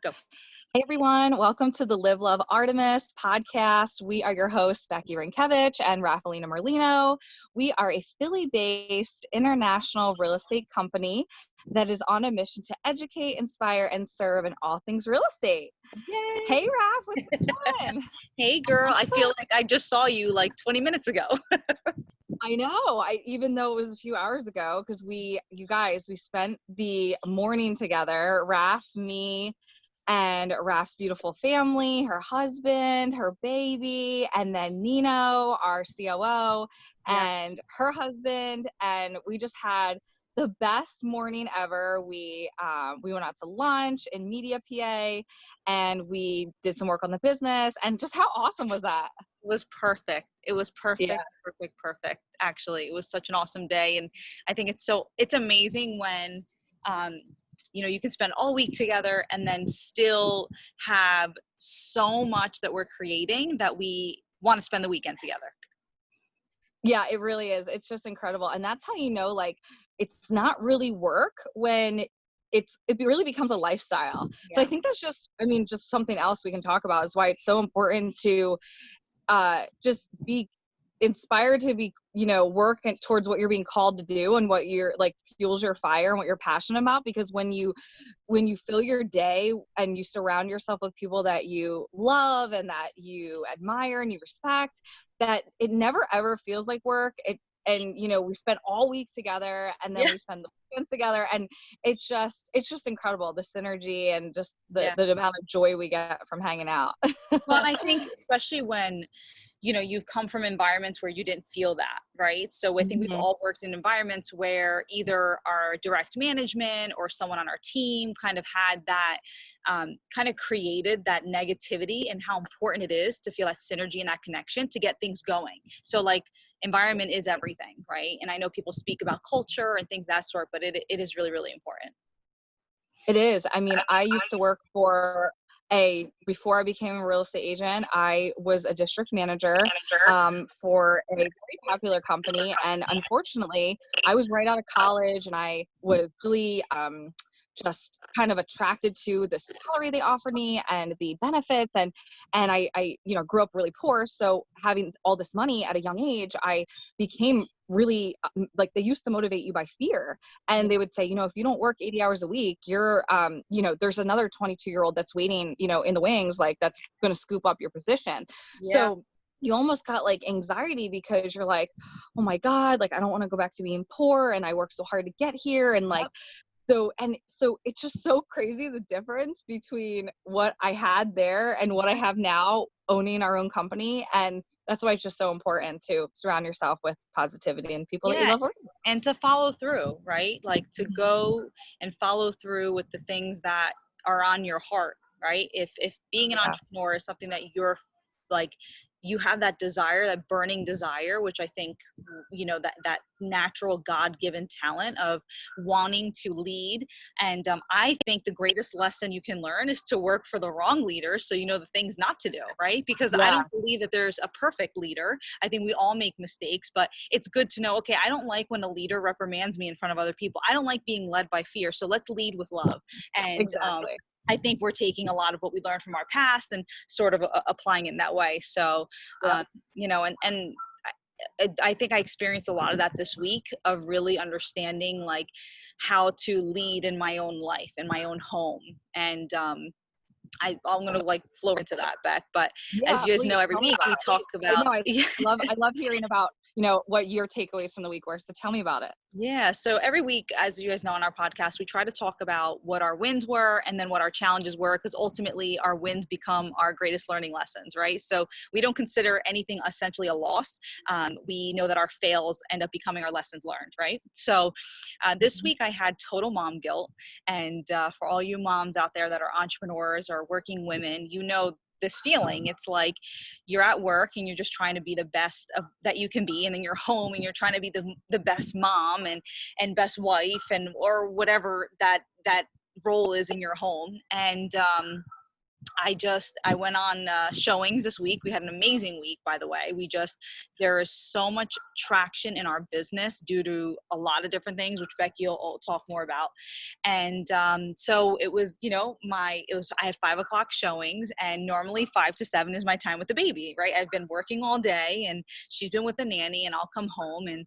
Go. Hey everyone, welcome to the Live Love Artemis Podcast. We are your hosts, Becky Rynkiewicz and Raffaellina Merlino. We are a Philly-based international real estate company that is on a mission to educate, inspire, and serve in all things real estate. Yay. Hey Raf, what's going on? Hey girl, I feel like I just saw you like 20 minutes ago. I know, even though it was a few hours ago, because we spent the morning together, Raf, me, and Raf's beautiful family, her husband, her baby, and then Nino, our COO, and her husband, and we just had the best morning ever. We went out to lunch in Media PA, and we did some work on the business, and just how awesome was that? It was perfect. It was perfect, Yeah. perfect. Actually, it was such an awesome day. And I think it's amazing when, you can spend all week together and then still have so much that we're creating that we want to spend the weekend together. Yeah, it really is. It's just incredible. And that's how you know, like, it's not really work when it really becomes a lifestyle. So I think that's just something else we can talk about is why it's so important to just be inspired to be, work towards what you're being called to do and what you're like fuels your fire and what you're passionate about. Because when you fill your day and you surround yourself with people that you love and that you admire and you respect, that it never ever feels like work. We spent all week together and then we spend the weekends together, and it's just incredible, the synergy and just the amount of joy we get from hanging out. Well, and I think especially when you've come from environments where you didn't feel that, right? So I think we've all worked in environments where either our direct management or someone on our team kind of had that, kind of created that negativity, and how important it is to feel that synergy and that connection to get things going. So like environment is everything, right? And I know people speak about culture and things of that sort, but it is really, really important. It is. I mean, I used to work before I became a real estate agent, I was a district manager for a very popular company. And unfortunately, I was right out of college and I was really just kind of attracted to the salary they offered me and the benefits. And I grew up really poor. So having all this money at a young age, I became really like, they used to motivate you by fear, and they would say, if you don't work 80 hours a week, you're there's another 22-year-old that's waiting in the wings, like, that's going to scoop up your position. So you almost got like anxiety because you're like, oh my God, like, I don't want to go back to being poor, and I worked so hard to get here. And like, so it's just so crazy, the difference between what I had there and what I have now, owning our own company. And that's why it's just so important to surround yourself with positivity and people that you love working with. And to follow through, right? Like to go and follow through with the things that are on your heart, right? If being an entrepreneur is something that you're like, you have that desire, that burning desire, which I think, that natural God-given talent of wanting to lead. And I think the greatest lesson you can learn is to work for the wrong leader, so you know the things not to do, right? Because I don't believe that there's a perfect leader. I think we all make mistakes, but it's good to know, okay, I don't like when a leader reprimands me in front of other people. I don't like being led by fear. So let's lead with love. And I think we're taking a lot of what we learned from our past and sort of applying it in that way. So, and I think I experienced a lot of that this week, of really understanding like how to lead in my own life, in my own home. And I'm going to like flow into that, Beck. But as you guys know, every week we talk about. I love hearing about, what your takeaways from the week were. So tell me about it. Yeah. So every week, as you guys know on our podcast, we try to talk about what our wins were and then what our challenges were, because ultimately our wins become our greatest learning lessons, right? So we don't consider anything essentially a loss. We know that our fails end up becoming our lessons learned, right? So this week I had total mom guilt. And for all you moms out there that are entrepreneurs or working women, this feeling. It's like you're at work and you're just trying to be the best that you can be, and then you're home and you're trying to be the best mom and best wife and or whatever that role is in your home. And I went on showings this week. We had an amazing week, by the way. There is so much traction in our business due to a lot of different things, which Becky will talk more about. And so it was, I had 5 o'clock showings, and normally 5 to 7 is my time with the baby, right? I've been working all day, and she's been with the nanny, and I'll come home, and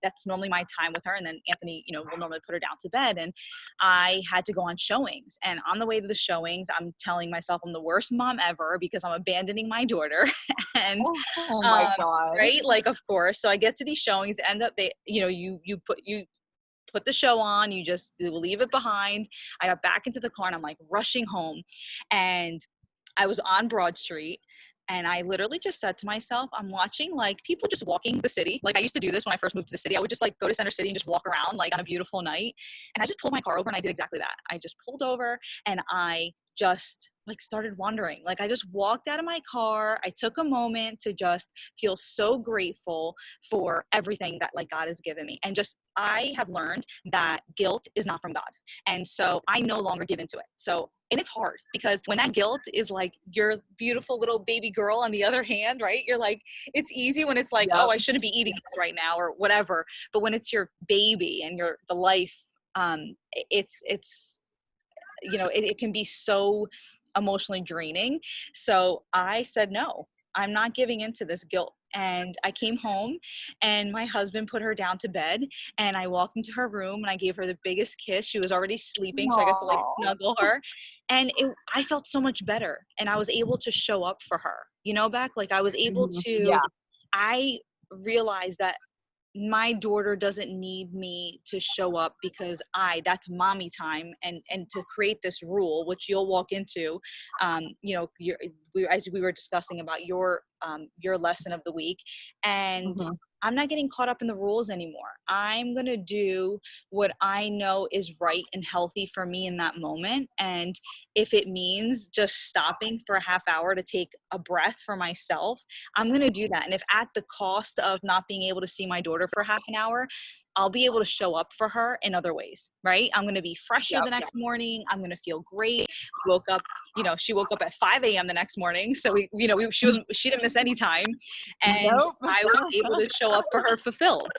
that's normally my time with her. And then Anthony, will normally put her down to bed. And I had to go on showings. And on the way to the showings, I'm telling myself I'm the worst mom ever because I'm abandoning my daughter. And Oh my God. right, like, of course. So I get to these showings, end up you put the show on, you just leave it behind. I got back into the car, and I'm like rushing home, and I was on Broad Street. And I literally just said to myself, I'm watching like people just walking the city. Like I used to do this when I first moved to the city. I would just like go to Center City and just walk around like on a beautiful night. And I just pulled my car over, and I did exactly that. I just pulled over, and I just like started wandering. Like I just walked out of my car. I took a moment to just feel so grateful for everything that like God has given me. And just, I have learned that guilt is not from God. And so I no longer give into it. And it's hard because when that guilt is like your beautiful little baby girl on the other hand, right? You're like, it's easy when it's like, oh, I shouldn't be eating this right now or whatever. But when it's your baby and the life, it can be so emotionally draining. So I said, no, I'm not giving into this guilt. And I came home, and my husband put her down to bed, and I walked into her room, and I gave her the biggest kiss. She was already sleeping. So I got to like snuggle her, and I felt so much better, and I was able to show up for her, Beck, like I was able to, I realized that my daughter doesn't need me to show up because that's mommy time, and to create this rule, which you'll walk into, as we were discussing about your lesson of the week. And I'm not getting caught up in the rules anymore. I'm going to do what I know is right and healthy for me in that moment. And if it means just stopping for a half hour to take a breath for myself, I'm going to do that. And if at the cost of not being able to see my daughter for half an hour, I'll be able to show up for her in other ways, right? I'm going to be fresher the next morning. I'm going to feel great. She woke up at 5 a.m. the next morning. So she didn't miss any time. And I was able to show up for her fulfilled,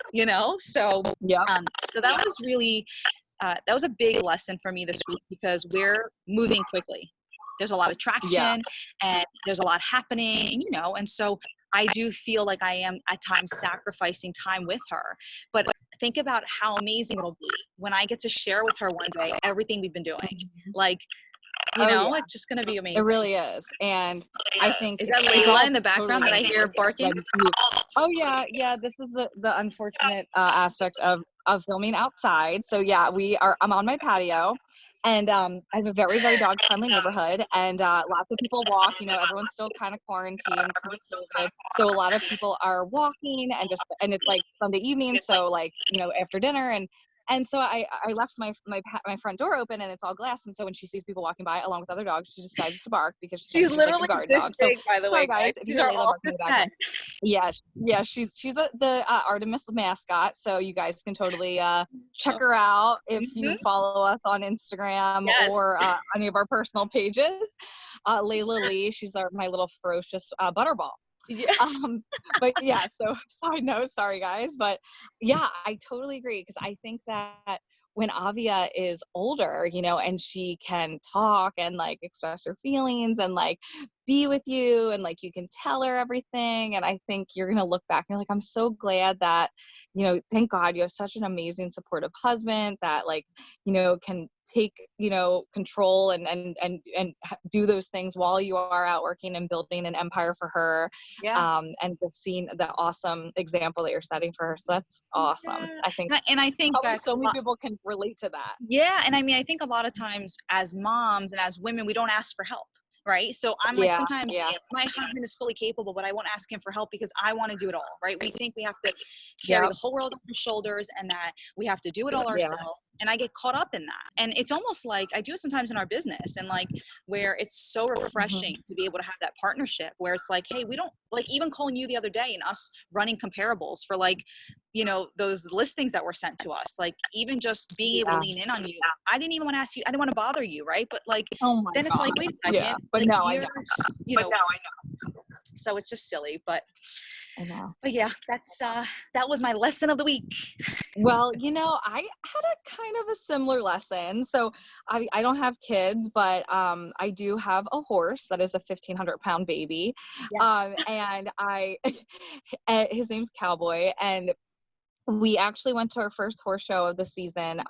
So that was really, that was a big lesson for me this week because we're moving quickly. There's a lot of traction and there's a lot happening, and so I do feel like I am at times sacrificing time with her. But think about how amazing it'll be when I get to share with her one day everything we've been doing. Like, it's just going to be amazing. It really is. And I think is that Layla in the background that I hear barking? Oh yeah. This is the unfortunate aspect of filming outside. So I'm on my patio. And I have a very, very dog-friendly neighborhood, and lots of people walk. Everyone's still kind of quarantined with COVID, so a lot of people are walking, and it's like Sunday evening, so like after dinner, and so I left my front door open, and it's all glass, and so when she sees people walking by along with other dogs, she decides to bark because she's literally like a guard this dog. big, by the way, guys, if these you are really all this pet. Yeah, she's the Artemis mascot, so you guys can totally check her out if you follow us on Instagram or any of our personal pages. Layla Lee, she's my little ferocious butterball. Yeah. But so side note, sorry guys, but I totally agree, because I think that when Avia is older, and she can talk and like express her feelings and like be with you, and like you can tell her everything, and I think you're gonna look back and you're like, I'm so glad that thank God you have such an amazing, supportive husband that can take control and do those things while you are out working and building an empire for her. And just seeing the awesome example that you're setting for her, so that's awesome. I think that so many people can relate to that. And I think a lot of times as moms and as women, we don't ask for help. Right. So I'm like, sometimes my husband is fully capable, but I won't ask him for help because I want to do it all. Right. We think we have to carry the whole world on our shoulders and that we have to do it all ourselves. And I get caught up in that. And it's almost like I do it sometimes in our business, and like where it's so refreshing to be able to have that partnership where it's like, hey, we don't like, even calling you the other day and us running comparables for like, you know, those listings that were sent to us, like even just being able to lean in on you. I didn't even want to ask you, I didn't want to bother you, right? But like, Oh my then it's God. like, wait a second, Yeah, but like no, I you're, know. you know, so it's just silly, but I know. But yeah, that's that was my lesson of the week. Well, you know, I had a kind of a similar lesson. So I don't have kids, but I do have a horse that is a 1,500-pound baby. Yeah. And his name's Cowboy. And we actually went to our first horse show of the season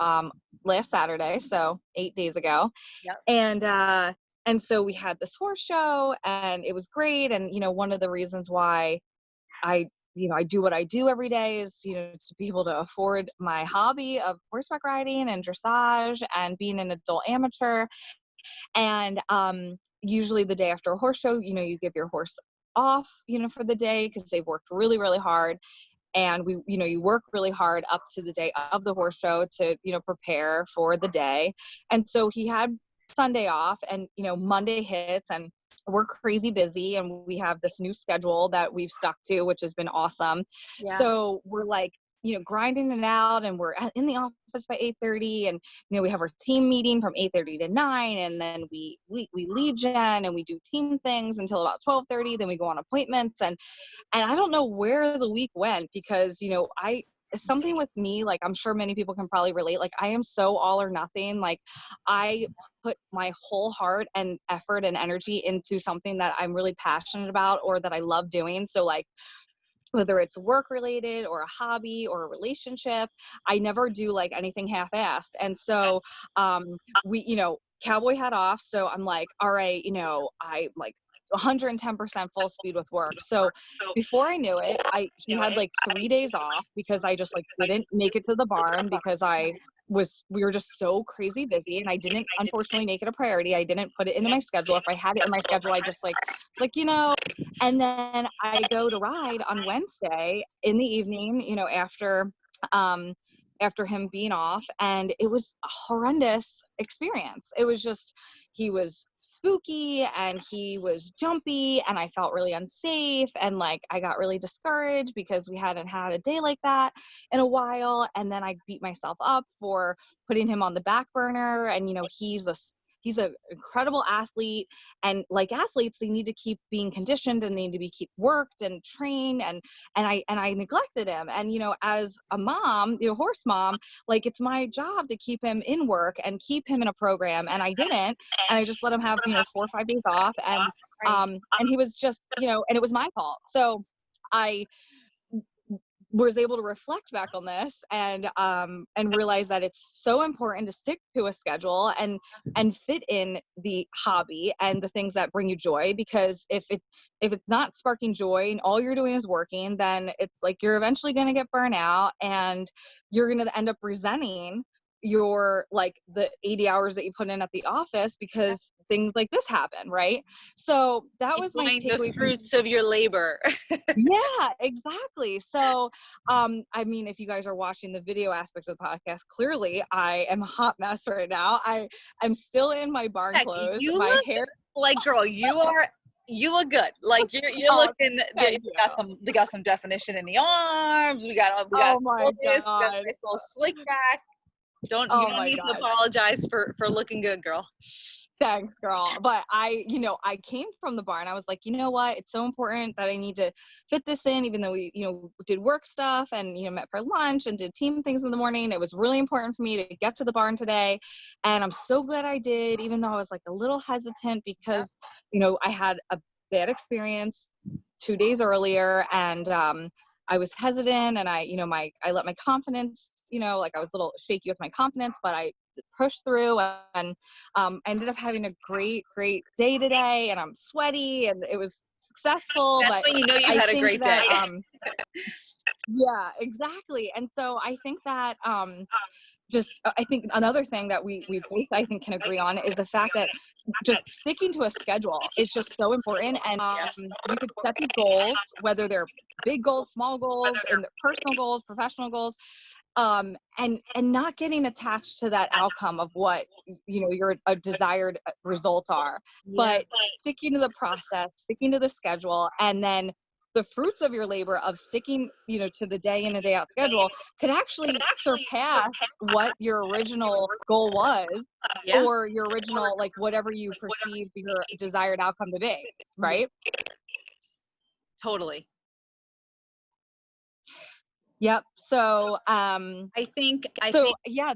last Saturday, so 8 days ago. Yep. And so we had this horse show, and it was great. And, you know, one of the reasons why I do what I do every day is, you know, to be able to afford my hobby of horseback riding and dressage and being an adult amateur. And usually the day after a horse show, you know, you give your horse off, you know, for the day because they've worked really, really hard. And you work really hard up to the day of the horse show to, you know, prepare for the day. And so he had Sunday off, and, you know, Monday hits, and we're crazy busy, and we have this new schedule that we've stuck to, which has been awesome. Yeah. So we're like, you know, grinding it out, and we're in the office by 8:30, and, you know, we have our team meeting from 8:30 to 9, and then we lead gen and we do team things until about 12:30. Then we go on appointments, and I don't know where the week went, because, you know, something with me, like I'm sure many people can probably relate, like I am so all or nothing. Like I put my whole heart and effort and energy into something that I'm really passionate about or that I love doing. So like, whether it's work related or a hobby or a relationship, I never do like anything half-assed. And so you know, Cowboy had off, so I'm like, all right, you know, I like 110% full speed with work. So before I knew it, he had like 3 days off because I just like didn't make it to the barn because we were just so crazy busy, and I didn't unfortunately make it a priority. I didn't put it into my schedule. If I had it in my schedule, I just like, you know. And then I go to ride on Wednesday in the evening, you know, after him being off, and it was a horrendous experience. It was just, he was spooky and he was jumpy, and I felt really unsafe, and like I got really discouraged because we hadn't had a day like that in a while. And then I beat myself up for putting him on the back burner. And, you know, he's an incredible athlete, and like athletes, they need to keep being conditioned and they need to be keep worked and trained, and I neglected him. And, you know, as a mom, you know, horse mom, like it's my job to keep him in work and keep him in a program, and I didn't. And I just let him have, you know, 4 or 5 days off, and he was just, you know, and it was my fault. So I was able to reflect back on this and realize that it's so important to stick to a schedule and fit in the hobby and the things that bring you joy. Because if it's not sparking joy and all you're doing is working, then it's like you're eventually going to get burnt out, and you're going to end up resenting your like the 80 hours that you put in at the office because things like this happen, right? So that was my takeaway. The fruits of your labor. Yeah, exactly. So, I mean, if you guys are watching the video aspect of the podcast, clearly I am a hot mess right now. I'm still in my barn Becky, clothes. you My look hair, like, girl, you look good. Like you're looking. We got some definition in the arms. We got oh my all this. We got a God. nice little slick back. You don't need to apologize for looking good, girl. Thanks, girl. But I came from the barn. I was like, you know what? It's so important that I need to fit this in, even though we, you know, did work stuff and, you know, met for lunch and did team things in the morning. It was really important for me to get to the barn today. And I'm so glad I did, even though I was like a little hesitant because, you know, I had a bad experience 2 days earlier, and I was hesitant, and I let my confidence, you know, like I was a little shaky with my confidence, but I pushed through, and I ended up having a great day today, and I'm sweaty, and it was successful. That's but when you know you had a great day. Yeah, exactly. And so I think that I think another thing that we both, I think, can agree on is the fact that just sticking to a schedule is just so important. And you could set these goals, whether they're big goals, small goals, and personal goals, professional goals. and not getting attached to that outcome of what, you know, your desired results are, Yeah. but sticking to the process, sticking to the schedule, and then the fruits of your labor of sticking, you know, to the day in and day out schedule could actually surpass what your original goal was, Yeah. or your original, like, whatever you perceived your desired outcome to be, right? Totally. Yep. So, I think yeah,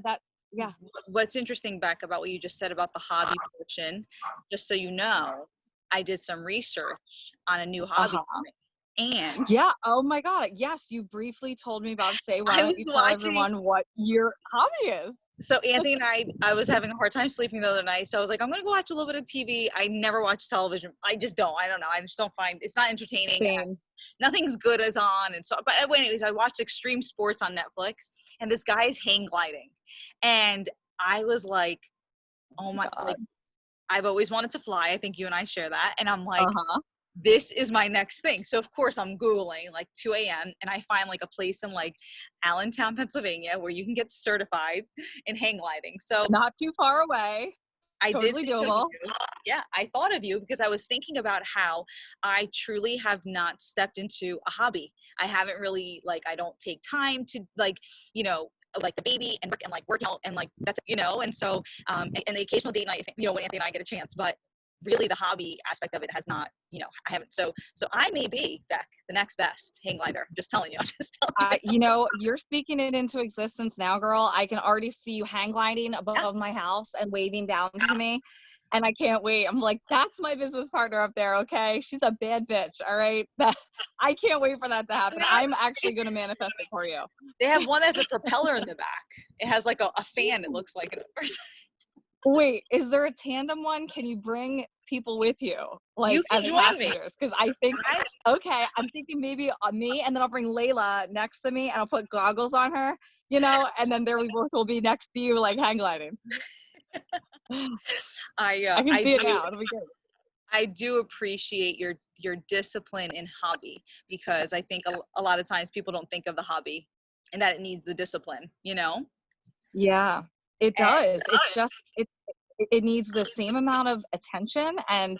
yeah. what's interesting, Beck, about what you just said about the hobby portion, just so you know, I did some research on a new hobby Uh-huh. for me, and Yeah. Oh my God. Yes, you briefly told me about it today. Why I was don't you tell watching. everyone what your hobby is? So Anthony and I was having a hard time sleeping the other night, so I was like, I'm gonna go watch a little bit of TV. I never watch television. I just don't. I don't know. I just don't find it's not entertaining. Same. Nothing's good as on, and so. But anyways, I watched Extreme Sports on Netflix, and this guy is hang gliding, and I was like, oh my, like, God. I've always wanted to fly. I think you and I share that, and I'm like, Uh-huh. this is my next thing. So of course I'm Googling like 2 a.m. and I find like a place in like Allentown, Pennsylvania where you can get certified in hang gliding. So Not too far away. I did Totally think of doable. you. Yeah, I thought of you because I was thinking about how I truly have not stepped into a hobby. I haven't really, like, I don't take time to, like, you know, like the baby and work out and like that's, you know, and so and the occasional date night, you know, when Anthony and I get a chance, but really the hobby aspect of it has not, you know, I haven't. So I may be, Beck, the next best hang glider. I'm just telling you. I'm just telling you. You know, you're speaking it into existence now, girl. I can already see you hang gliding above my house and waving down to me. And I can't wait. I'm like, that's my business partner up there, okay? She's a bad bitch, all right? I can't wait for that to happen. I'm actually going to manifest it for you. They have one that has a propeller in the back. It has like a fan, it looks like. Wait, is there a tandem one? Can you bring people with you, like, You can as join me. passengers? Because I think, okay, I'm thinking maybe me, and then I'll bring Layla next to me, and I'll put goggles on her, you know, and then there we both will be next to you, like, hang gliding. I can see it now. It'll be good. I do appreciate your discipline in hobby because I think a lot of times people don't think of the hobby and that it needs the discipline, you know? Yeah, it does. It's just it needs the same amount of attention and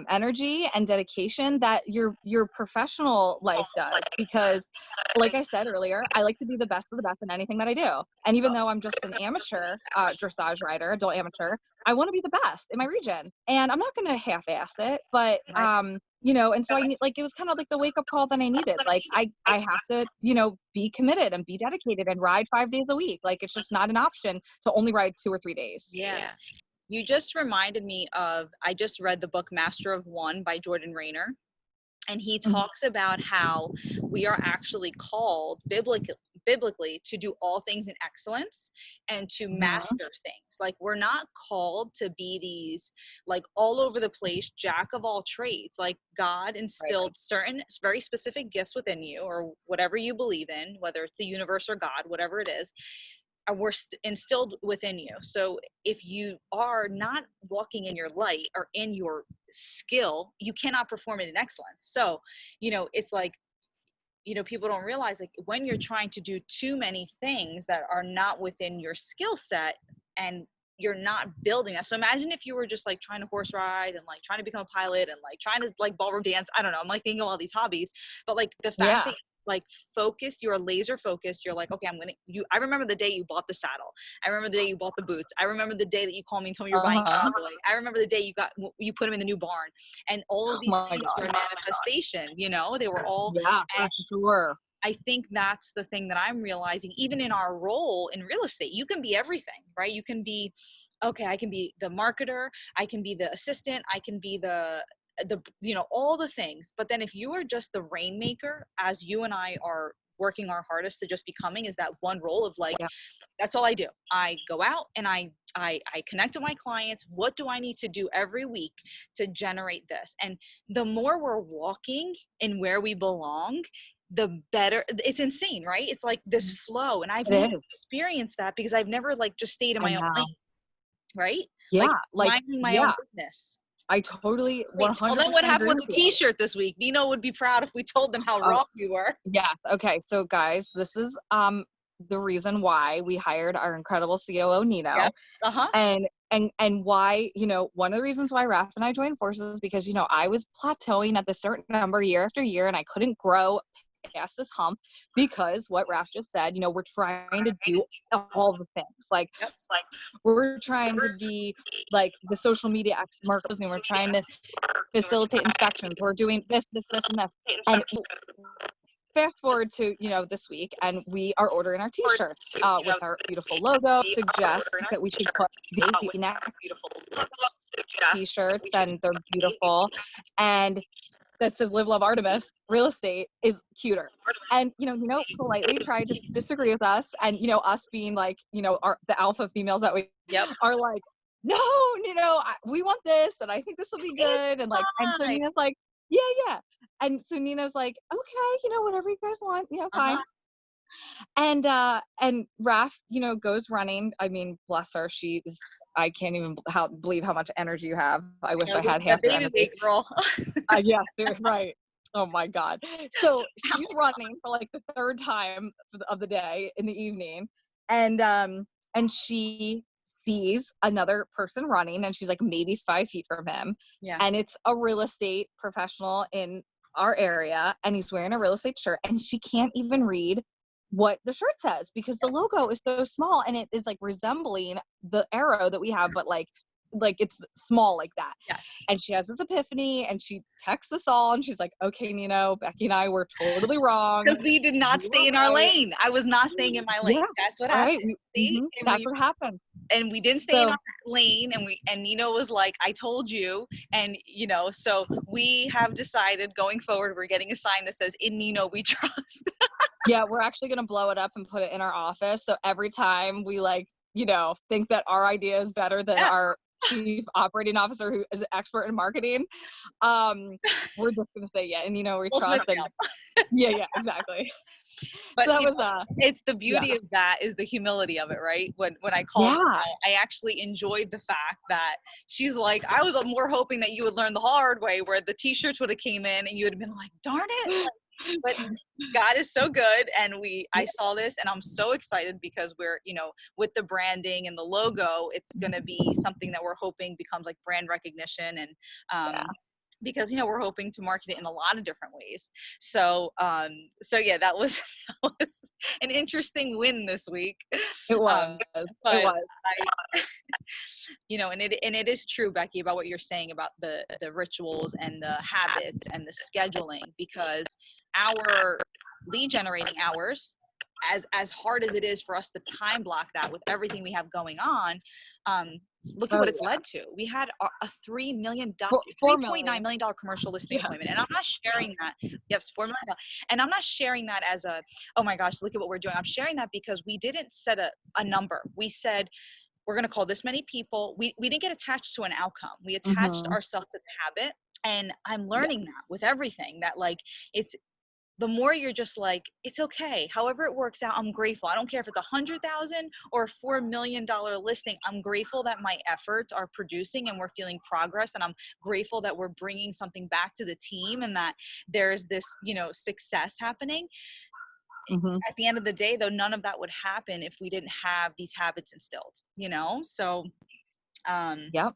energy and dedication that your professional life does. Because, like I said earlier, I like to be the best of the best in anything that I do. And even though I'm just an amateur dressage rider, adult amateur, I want to be the best in my region. And I'm not going to half-ass it, but you know, and so I need, like, it was kind of like the wake up call that I needed. Like, I have to, you know, be committed and be dedicated and ride 5 days a week. Like, it's just not an option to only ride 2 or 3 days. Yeah. You just reminded me of, I just read the book Master of One by Jordan Rayner. And he talks about how we are actually called biblically to do all things in excellence and to master things. Like, we're not called to be these like all over the place jack of all trades. Like, God instilled certain very specific gifts within you, or whatever you believe in, whether it's the universe or God, whatever it is, were instilled within you. So if you are not walking in your light or in your skill, you cannot perform it in excellence. So, you know, it's like, you know, people don't realize, like, when you're trying to do too many things that are not within your skill set and you're not building that. So imagine if you were just like trying to horse ride and like trying to become a pilot and like trying to like ballroom dance. I don't know. I'm like thinking of all these hobbies, but like the fact that like focused, you're laser focused. You're like, okay, I remember the day you bought the saddle. I remember the day you bought the boots. I remember the day that you called me and told me you were buying Cowboy. I remember the day you put him in the new barn, and all of these things were a manifestation, you know, they were all, for sure. I think that's the thing that I'm realizing, even in our role in real estate, you can be everything, right? You can be, okay, I can be the marketer, I can be the assistant, I can be the you know, all the things. But then if you are just the rainmaker, as you and I are working our hardest to just becoming, is that one role of like, that's all I do. I go out and I connect with my clients. What do I need to do every week to generate this? And the more we're walking in where we belong, the better. It's insane, right? It's like this flow. And I've never experienced that because I've never like just stayed in my own lane, right? Yeah. Like minding my own business. I totally Wait, 100% tell them what happened agree with the with you. t-shirt this week. Nino would be proud if we told them how wrong you were. Yeah. Okay. So guys, this is the reason why we hired our incredible COO Nino. Yep. Uh-huh. And why, one of the reasons why Raph and I joined forces is because, I was plateauing at this certain number year after year, and I couldn't grow past this hump because what Raph just said, we're trying to do all the things. Like we're trying to be like the social media experts, and we're trying to facilitate inspections. We're doing this, and this. And fast forward to, this week, and we are ordering our t-shirts with our beautiful logo. Suggest that we should put the next t-shirts, and they're beautiful. And that says Live Love Artemis real estate is cuter. And, politely tried to disagree with us. And, us being like, the alpha females that we are like, no, we want this. And I think this will be good. And like, and so Nina's like, yeah. And so Nina's like, okay, whatever you guys want, fine. And Raph, goes running. I mean, bless her. I can't even believe how much energy you have. I wish I had half your energy. Girl. Yes, right. Oh my God. So she's running for like the third time of the day in the evening. And she sees another person running, and she's like maybe 5 feet from him. Yeah. And it's a real estate professional in our area, and he's wearing a real estate shirt, and she can't even read what the shirt says because the logo is so small, and it is like resembling the arrow that we have, but like it's small like that. Yes. And she has this epiphany, and she texts us all, and she's like, okay, Nino, Becky and I were totally wrong. Because we did not stay in our lane. I was not staying in my lane. Yeah, that's what happened. See? That's what happened. And we didn't stay in our lane, and Nino was like, I told you. And, so we have decided going forward, we're getting a sign that says, in Nino we trust. Yeah, we're actually going to blow it up and put it in our office. So every time we think that our idea is better than our chief operating officer who is an expert in marketing, we're just going to say, yeah, and we trust. And, yeah, exactly. But so that was, it's the beauty of that is the humility of it, right? When I called her, I actually enjoyed the fact that she's like, I was more hoping that you would learn the hard way, where the t-shirts would have came in and you would have been like, darn it. But God is so good, and I saw this, and I'm so excited because we're, with the branding and the logo, it's going to be something that we're hoping becomes like brand recognition, and because we're hoping to market it in a lot of different ways. So yeah, that was an interesting win this week. It was. But it was. And it is true, Becky, about what you're saying about the rituals and the habits and the scheduling, because our lead generating hours, as hard as it is for us to time block that with everything we have going on, look at what it's led to. We had a $3.9 million commercial listing appointment, and I'm not sharing that. Yes, $4 million, and I'm not sharing that as a, oh my gosh, look at what we're doing. I'm sharing that because we didn't set a number. We said, we're going to call this many people. We didn't get attached to an outcome. We attached ourselves to the habit. And I'm learning that with everything, that like, it's the more you're just like, it's okay. However it works out, I'm grateful. I don't care if it's 100,000 or a $4 million listing. I'm grateful that my efforts are producing and we're feeling progress. And I'm grateful that we're bringing something back to the team and that there's this, success happening. At the end of the day, though, none of that would happen if we didn't have these habits instilled, So, yep.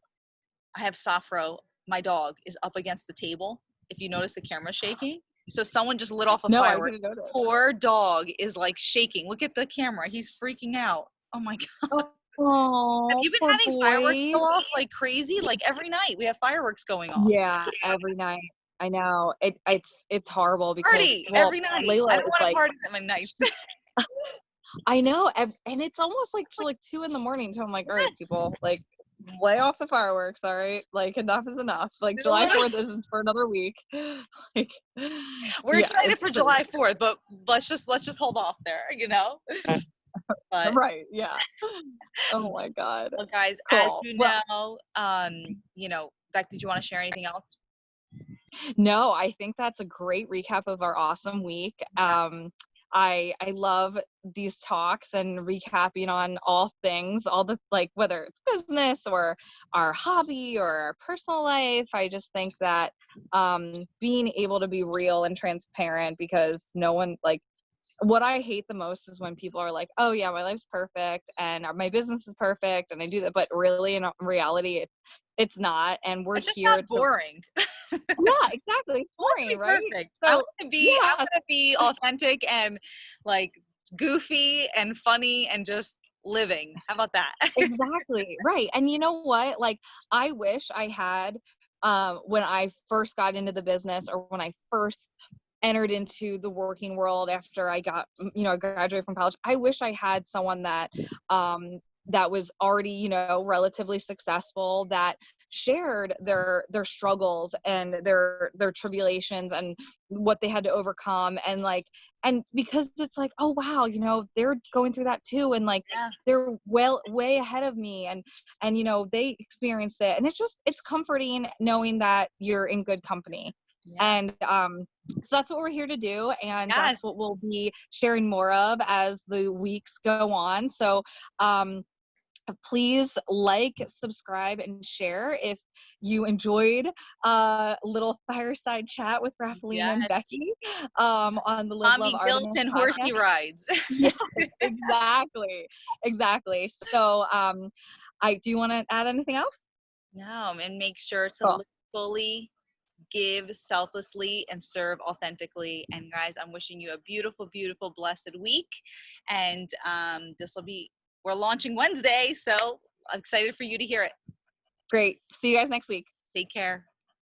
I have Safro, my dog, is up against the table. If you notice the camera shaking. So someone just lit off a firework. Poor dog is like shaking. Look at the camera. He's freaking out. Oh my God. Oh, have you been having fireworks go off like crazy? Like every night we have fireworks going off. Yeah, every night. I know. It's horrible because every night. Layla, I don't want to party at my nights. I know. And it's almost like till like 2 a.m. So I'm like, all right, people, like, lay off the fireworks, all right? Like, enough is enough. Like, July 4th isn't for another week. Like, we're excited for July 4th, but let's just hold off there, But, right, yeah. Oh my God. Well, guys, cool. As you know, Beck, did you want to share anything else? No, I think that's a great recap of our awesome week. I love these talks and recapping on all things, all the, like, whether it's business or our hobby or our personal life. I just think that being able to be real and transparent, because no one, like, what I hate the most is when people are like, oh yeah, my life's perfect and my business is perfect and I do that, but really in reality it's not, and we're It just here sounds to, boring. yeah, exactly, it's I want to boring, be right? perfect. So I yeah, want to be authentic and like goofy and funny and just living. How about that? exactly, right. And you know what, like, I wish I had, when I first got into the business, or when I first entered into the working world after I got, I graduated from college, I wish I had someone that, that was already, relatively successful, that shared their struggles and their tribulations and what they had to overcome, and like, and because it's like, oh wow, they're going through that too, and like, Yeah. they're way ahead of me, and they experienced it, and it's comforting knowing that you're in good company. Yeah. And so that's what we're here to do, and Yes. that's what we'll be sharing more of as the weeks go on. So please like, subscribe, and share if you enjoyed a little fireside chat with Raffaellina and Yes. Becky on the Love Mommy guilt Artemis and podcast. horsey rides. Yes, exactly. So I do you want to add anything else? No, and make sure to Cool. live fully, give selflessly, and serve authentically. And guys, I'm wishing you a beautiful, beautiful, blessed week. And we're launching Wednesday, so I'm excited for you to hear it. Great. See you guys next week. Take care.